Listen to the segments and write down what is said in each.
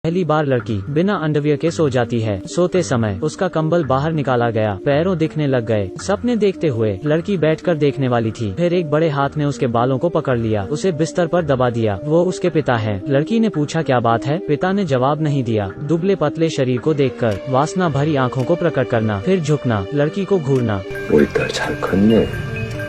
पहली बार लड़की बिना अंडरवियर के सो जाती है। सोते समय उसका कंबल बाहर निकाला गया, पैरों दिखने लग गए। सपने देखते हुए लड़की बैठकर देखने वाली थी। फिर एक बड़े हाथ ने उसके बालों को पकड़ लिया, उसे बिस्तर पर दबा दिया। वो उसके पिता हैं। लड़की ने पूछा क्या बात है। पिता ने जवाब नहीं दिया। दुबले पतले शरीर को देखकर वासना भरी आंखों को प्रकट करना, फिर झुकना, लड़की को घूरना।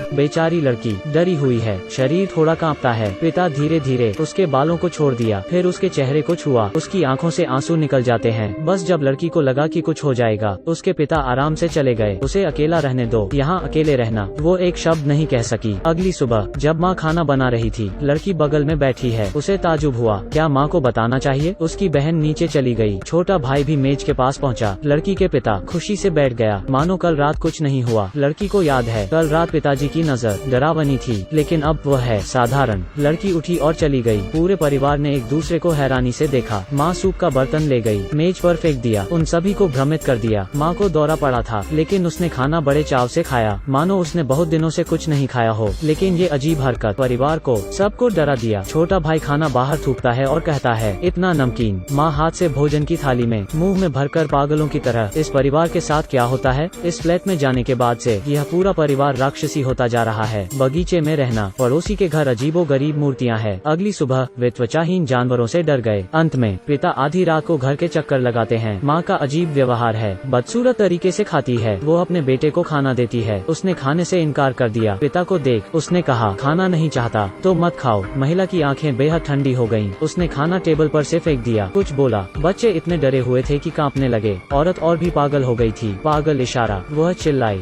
बेचारी लड़की डरी हुई है, शरीर थोड़ा कांपता है। पिता धीरे धीरे उसके बालों को छोड़ दिया, फिर उसके चेहरे को छुआ। उसकी आंखों से आंसू निकल जाते हैं। बस जब लड़की को लगा कि कुछ हो जाएगा, उसके पिता आराम से चले गए। उसे अकेला रहने दो, यहाँ अकेले रहना। वो एक शब्द नहीं कह सकी। अगली सुबह जब माँ खाना बना रही थी, लड़की बगल में बैठी है। उसे ताजुब हुआ, क्या माँ को बताना चाहिए? उसकी बहन नीचे चली गई। छोटा भाई भी मेज के पास पहुँचा। लड़की के पिता खुशी से बैठ गया, मानो कल रात कुछ नहीं हुआ। लड़की को याद है कल रात पिताजी की नजर डरावनी थी, लेकिन अब वह है साधारण। लड़की उठी और चली गई। पूरे परिवार ने एक दूसरे को हैरानी से देखा। माँ सूप का बर्तन ले गई, मेज पर फेंक दिया, उन सभी को भ्रमित कर दिया। माँ को दौरा पड़ा था, लेकिन उसने खाना बड़े चाव से खाया, मानो उसने बहुत दिनों से कुछ नहीं खाया हो। लेकिन ये अजीब हरकत परिवार को सबको डरा दिया। छोटा भाई खाना बाहर थूकता है और कहता है, इतना नमकीन। माँ हाथ से भोजन की थाली में मुंह में भरकर पागलों की तरह। इस परिवार के साथ क्या होता है? इस फ्लैट में जाने के बाद से यह पूरा परिवार राक्षसी होता जा रहा है। बगीचे में रहना, पड़ोसी के घर अजीबो गरीब मूर्तियां हैं। अगली सुबह वे त्वचाहीन जानवरों से डर गए। अंत में पिता आधी रात को घर के चक्कर लगाते हैं। माँ का अजीब व्यवहार है, बदसूरत तरीके से खाती है। वो अपने बेटे को खाना देती है, उसने खाने से इनकार कर दिया। पिता को देख उसने कहा, खाना नहीं चाहता तो मत खाओ। महिला की आंखें बेहद ठंडी हो गयीं। उसने खाना टेबल पर से फेंक दिया। कुछ बोला। बच्चे इतने डरे हुए थे कि कांपने लगे। औरत और भी पागल हो गई थी। पागल इशारा। वह चिल्लाई।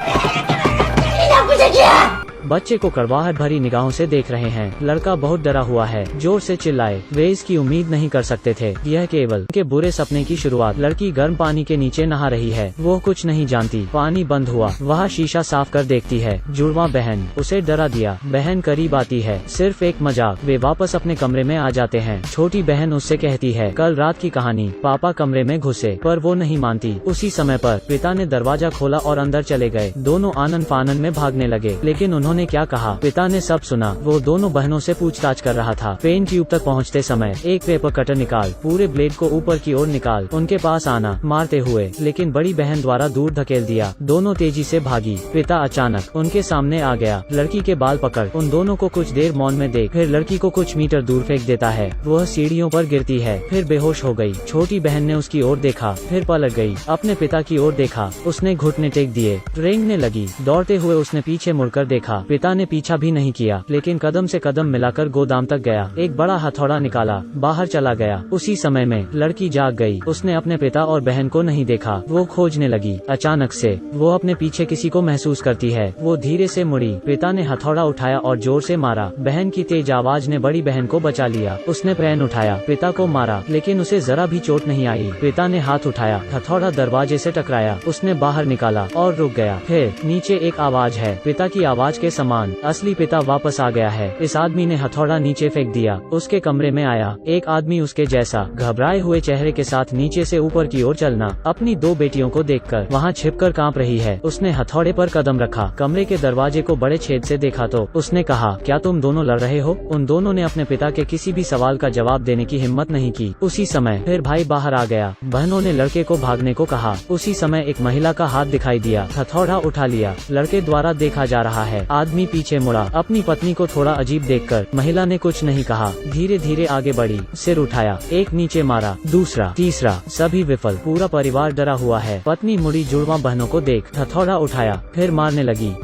बच्चे को कड़वाहट भरी निगाहों से देख रहे हैं। लड़का बहुत डरा हुआ है, जोर से चिल्लाए। वे इसकी उम्मीद नहीं कर सकते थे। यह केवल उनके बुरे सपने की शुरुआत। लड़की गर्म पानी के नीचे नहा रही है। वो कुछ नहीं जानती। पानी बंद हुआ। वह शीशा साफ कर देखती है। जुड़वा बहन। उसे डरा दिया। बहन करीब आती है, सिर्फ एक मजाक। वे वापस अपने कमरे में आ जाते हैं। छोटी बहन उससे कहती है, कल रात की कहानी। पापा कमरे में घुसे, पर वो नहीं मानती। उसी समय पर पिता ने दरवाजा खोला और अंदर चले गए। दोनों आनन फानन में भागने लगे, लेकिन उन्होंने क्या कहा पिता ने सब सुना। वो दोनों बहनों से पूछताछ कर रहा था। पेन ट्यूब तक पहुंचते समय एक पेपर कटर निकाल, पूरे ब्लेड को ऊपर की ओर निकाल, उनके पास आना, मारते हुए। लेकिन बड़ी बहन द्वारा दूर धकेल दिया। दोनों तेजी से भागी। पिता अचानक उनके सामने आ गया। लड़की के बाल पकड़ उन दोनों को कुछ देर मौन में देख, फिर लड़की को कुछ मीटर दूर फेंक देता है। वह सीढ़ियों पर गिरती है, फिर बेहोश हो गई। छोटी बहन ने उसकी ओर देखा, फिर पलट गई। अपने पिता की ओर देखा, उसने घुटने टेक दिए। रेंगने लगी। दौड़ते हुए उसने पीछे मुड़कर देखा। पिता ने पीछा भी नहीं किया, लेकिन कदम से कदम मिलाकर गोदाम तक गया। एक बड़ा हथौड़ा निकाला, बाहर चला गया। उसी समय में लड़की जाग गई। उसने अपने पिता और बहन को नहीं देखा। वो खोजने लगी। अचानक से वो अपने पीछे किसी को महसूस करती है। वो धीरे से मुड़ी। पिता ने हथौड़ा उठाया और जोर से मारा। बहन की तेज आवाज ने बड़ी बहन को बचा लिया। उसने पेन उठाया, पिता को मारा, लेकिन उसे जरा भी चोट नहीं आई। पिता ने हाथ उठाया, हथौड़ा दरवाजे से टकराया। उसने बाहर निकाला और रुक गया। फिर नीचे एक आवाज है, पिता की आवाज के समान। असली पिता वापस आ गया है। इस आदमी ने हथौड़ा नीचे फेंक दिया। उसके कमरे में आया एक आदमी उसके जैसा, घबराए हुए चेहरे के साथ नीचे से ऊपर की ओर चलना। अपनी दो बेटियों को देखकर वहाँ छिपकर कांप रही है। उसने हथौड़े पर कदम रखा। कमरे के दरवाजे को बड़े छेद से देखा तो उसने कहा, क्या तुम दोनों लड़ रहे हो? उन दोनों ने अपने पिता के किसी भी सवाल का जवाब देने की हिम्मत नहीं की। उसी समय फिर भाई बाहर आ गया। बहनों ने लड़के को भागने को कहा। उसी समय एक महिला का हाथ दिखाई दिया। हथौड़ा उठा लिया। लड़के द्वारा देखा जा रहा है। आदमी पीछे मुड़ा। अपनी पत्नी को थोड़ा अजीब देखकर महिला ने कुछ नहीं कहा। धीरे धीरे आगे बढ़ी, सिर उठाया, एक नीचे मारा, दूसरा, तीसरा, सभी विफल। पूरा परिवार डरा हुआ है। पत्नी मुड़ी, जुड़वा बहनों को देख हथौड़ा उठाया, फिर मारने लगी।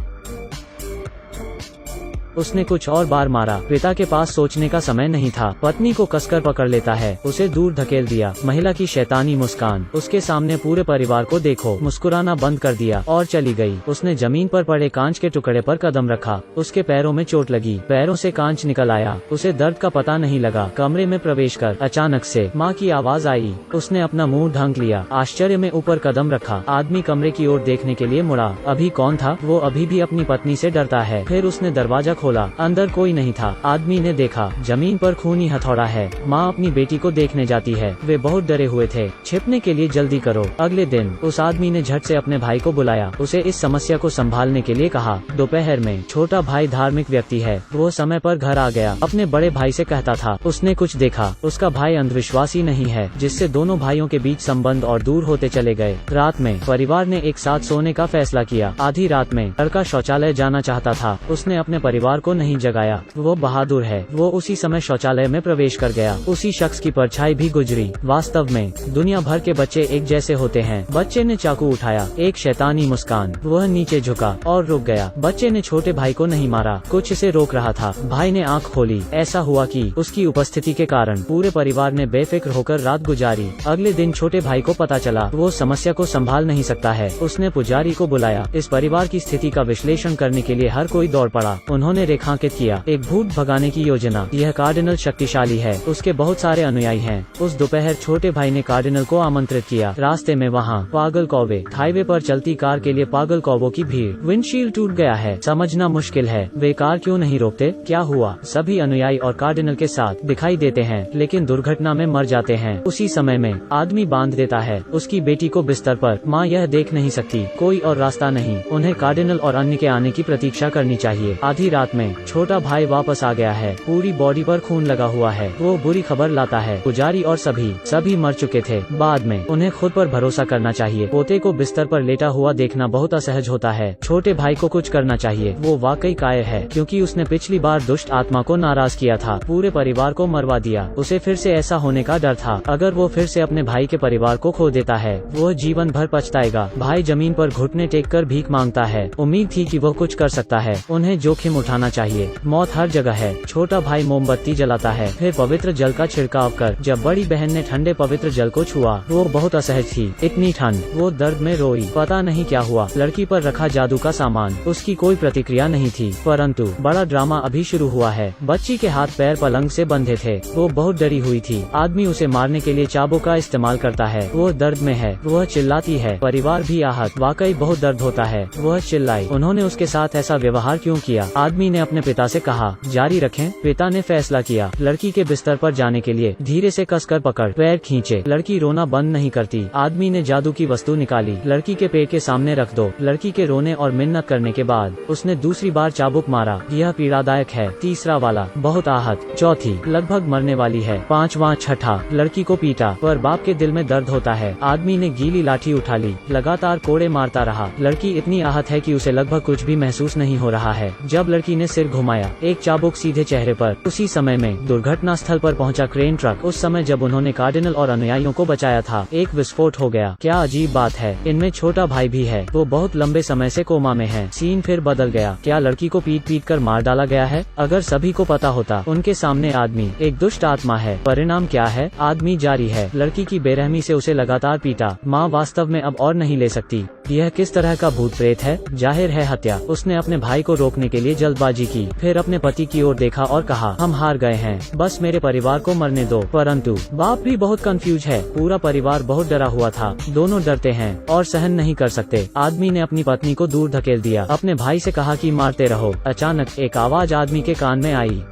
उसने कुछ और बार मारा। पिता के पास सोचने का समय नहीं था। पत्नी को कसकर पकड़ लेता है, उसे दूर धकेल दिया। महिला की शैतानी मुस्कान। उसके सामने पूरे परिवार को देखो। मुस्कुराना बंद कर दिया और चली गई। उसने जमीन पर पड़े कांच के टुकड़े पर कदम रखा। उसके पैरों में चोट लगी। पैरों से कांच निकल आया। उसे दर्द का पता नहीं लगा। कमरे में प्रवेश कर अचानक से माँ की आवाज आई। उसने अपना मुंह ढक लिया। आश्चर्य में ऊपर कदम रखा। आदमी कमरे की ओर देखने के लिए मुड़ा। अभी कौन था? वो अभी भी अपनी पत्नी से डरता है। फिर उसने दरवाजा खोला, अंदर कोई नहीं था। आदमी ने देखा जमीन पर खूनी हथौड़ा है। माँ अपनी बेटी को देखने जाती है। वे बहुत डरे हुए थे। छिपने के लिए जल्दी करो। अगले दिन उस आदमी ने झट से अपने भाई को बुलाया, उसे इस समस्या को संभालने के लिए कहा। दोपहर में छोटा भाई धार्मिक व्यक्ति है, वो समय पर घर आ गया। अपने बड़े भाई से कहता था उसने कुछ देखा। उसका भाई अंधविश्वासी नहीं है, जिससे दोनों भाइयों के बीच संबंध और दूर होते चले गए। रात में परिवार ने एक साथ सोने का फैसला किया। आधी रात में लड़का शौचालय जाना चाहता था, उसने अपने परिवार को नहीं जगाया। वो बहादुर है। वो उसी समय शौचालय में प्रवेश कर गया। उसी शख्स की परछाई भी गुजरी। वास्तव में दुनिया भर के बच्चे एक जैसे होते हैं। बच्चे ने चाकू उठाया, एक शैतानी मुस्कान। वह नीचे झुका और रुक गया। बच्चे ने छोटे भाई को नहीं मारा, कुछ इसे रोक रहा था। भाई ने आंख खोली। ऐसा हुआ कि उसकी उपस्थिति के कारण पूरे परिवार ने बेफिक्र होकर रात गुजारी। अगले दिन छोटे भाई को पता चला वो समस्या को संभाल नहीं सकता है। उसने पुजारी को बुलाया। इस परिवार की स्थिति का विश्लेषण करने के लिए हर कोई दौड़ पड़ा। उन्होंने रेखांकित किया एक भूत भगाने की योजना। यह कार्डिनल शक्तिशाली है, उसके बहुत सारे अनुयायी हैं। उस दोपहर छोटे भाई ने कार्डिनल को आमंत्रित किया। रास्ते में वहाँ पागल कौवे, हाईवे पर चलती कार के लिए पागल कौवों की भीड़। विंडशील्ड टूट गया है, समझना मुश्किल है। वे कार क्यों नहीं रोकते? क्या हुआ? सभी अनुयायी और कार्डिनल के साथ दिखाई देते हैं, लेकिन दुर्घटना में मर जाते हैं। उसी समय में आदमी बांध देता है उसकी बेटी को बिस्तर पर। माँ यह देख नहीं सकती, कोई और रास्ता नहीं। उन्हें कार्डिनल और अन्य के आने की प्रतीक्षा करनी चाहिए। आधी रात में छोटा भाई वापस आ गया है, पूरी बॉडी पर खून लगा हुआ है। वो बुरी खबर लाता है। पुजारी और सभी मर चुके थे। बाद में उन्हें खुद पर भरोसा करना चाहिए। पोते को बिस्तर पर लेटा हुआ देखना बहुत असहज होता है। छोटे भाई को कुछ करना चाहिए। वो वाकई कायर है, क्योंकि उसने पिछली बार दुष्ट आत्मा को नाराज किया था, पूरे परिवार को मरवा दिया। उसे फिर से ऐसा होने का डर था। अगर वो फिर से अपने भाई के परिवार को खो देता है, वो जीवन भर पछताएगा। भाई जमीन पर घुटने टेककर भीख मांगता है। उम्मीद थी कि वो कुछ कर सकता है। उन्हें जोखिम उठाना चाहिए। मौत हर जगह है। छोटा भाई मोमबत्ती जलाता है, फिर पवित्र जल का छिड़काव कर। जब बड़ी बहन ने ठंडे पवित्र जल को छुआ, वो बहुत असहज थी। इतनी ठंड, वो दर्द में रोई। पता नहीं क्या हुआ। लड़की पर रखा जादू का सामान, उसकी कोई प्रतिक्रिया नहीं थी। परंतु बड़ा ड्रामा अभी शुरू हुआ है। बच्ची के हाथ पैर पलंग से बंधे थे। वो बहुत डरी हुई थी। आदमी उसे मारने के लिए चाबुक का इस्तेमाल करता है। वो दर्द में है। वह चिल्लाती है। परिवार भी आहत। वाकई बहुत दर्द होता है। वह चिल्लाई। उन्होंने उसके साथ ऐसा व्यवहार क्यों किया? आदमी ने अपने पिता से कहा जारी रखें। पिता ने फैसला किया। लड़की के बिस्तर पर जाने के लिए धीरे से कसकर पकड़, पैर खींचे। लड़की रोना बंद नहीं करती। आदमी ने जादू की वस्तु निकाली। लड़की के पेट के सामने रख दो। लड़की के रोने और मिन्नत करने के बाद उसने दूसरी बार चाबुक मारा। यह पीड़ादायक है। तीसरा वाला बहुत आहत। चौथी लगभग मरने वाली है। पांचवा छठा लड़की को पीटा, पर बाप के दिल में दर्द होता है। आदमी ने गीली लाठी उठा ली, लगातार कोड़े मारता रहा। लड़की इतनी आहत है कि उसे लगभग कुछ भी महसूस नहीं हो रहा है। जब लड़की ने सिर घुमाया, एक चाबुक सीधे चेहरे पर। उसी समय में दुर्घटना स्थल पर पहुंचा क्रेन ट्रक। उस समय जब उन्होंने कार्डिनल और अनुयायियों को बचाया था, एक विस्फोट हो गया। क्या अजीब बात है, इनमें छोटा भाई भी है। वो बहुत लंबे समय से कोमा में है। सीन फिर बदल गया। क्या लड़की को पीट पीट कर मार डाला गया है? अगर सभी को पता होता उनके सामने आदमी एक दुष्ट आत्मा है। परिणाम क्या है? आदमी जारी है। लड़की की बेरहमी से उसे लगातार पीटा। माँ वास्तव में अब और नहीं ले सकती। यह किस तरह का भूत प्रेत है? जाहिर है हत्या। उसने अपने भाई को रोकने के लिए जल्दबाजी की, फिर अपने पति की ओर देखा और कहा हम हार गए हैं, बस मेरे परिवार को मरने दो। परंतु बाप भी बहुत कंफ्यूज है। पूरा परिवार बहुत डरा हुआ था। दोनों डरते हैं और सहन नहीं कर सकते। आदमी ने अपनी पत्नी को दूर धकेल दिया। अपने भाई से कहा कि मारते रहो। अचानक एक आवाज आदमी के कान में आई।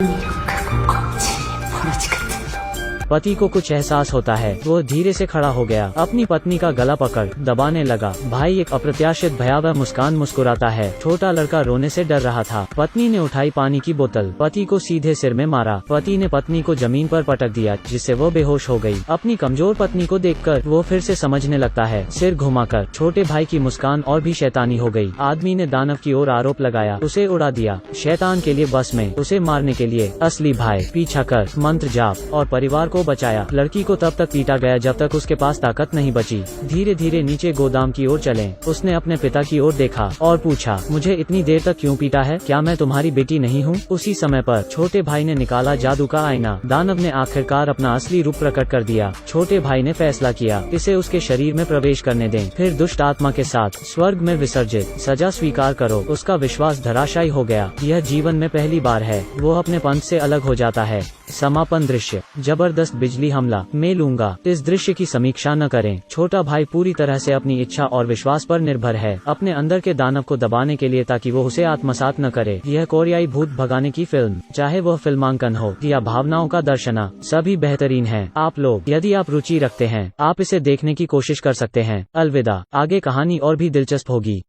पति को कुछ एहसास होता है। वो धीरे से खड़ा हो गया, अपनी पत्नी का गला पकड़ दबाने लगा। भाई एक अप्रत्याशित भयावह मुस्कान मुस्कुराता है। छोटा लड़का रोने से डर रहा था। पत्नी ने उठाई पानी की बोतल, पति को सीधे सिर में मारा। पति ने पत्नी को जमीन पर पटक दिया, जिससे वो बेहोश हो गई। अपनी कमजोर पत्नी को देखकर वो फिर से समझने लगता है। सिर घुमाकर छोटे भाई की मुस्कान और भी शैतानी हो गई। आदमी ने दानव की ओर आरोप लगाया, उसे उड़ा दिया। शैतान के लिए बस में, उसे मारने के लिए। असली भाई पीछा कर, मंत्र जाप और परिवार को बचाया। लड़की को तब तक पीटा गया जब तक उसके पास ताकत नहीं बची। धीरे धीरे नीचे गोदाम की ओर चले। उसने अपने पिता की ओर देखा और पूछा मुझे इतनी देर तक क्यों पीटा है? क्या मैं तुम्हारी बेटी नहीं हूँ? उसी समय पर छोटे भाई ने निकाला जादू का आईना। दानव ने आखिरकार अपना असली रूप प्रकट कर दिया। छोटे भाई ने फैसला किया इसे उसके शरीर में प्रवेश करने दें, फिर दुष्ट आत्मा के साथ स्वर्ग में विसर्जित। सजा स्वीकार करो। उसका विश्वास धराशायी हो गया। यह जीवन में पहली बार है वो अपने पंथ से अलग हो जाता है। समापन दृश्य, जबरदस्त बिजली हमला मैं लूंगा। इस दृश्य की समीक्षा न करें। छोटा भाई पूरी तरह से अपनी इच्छा और विश्वास पर निर्भर है, अपने अंदर के दानव को दबाने के लिए, ताकि वो उसे आत्मसात न करे। यह कोरियाई भूत भगाने की फिल्म, चाहे वह फिल्मांकन हो या भावनाओं का दर्शना, सभी बेहतरीन है। आप लोग, यदि आप रुचि रखते हैं, आप इसे देखने की कोशिश कर सकते हैं। अलविदा। आगे कहानी और भी दिलचस्प होगी।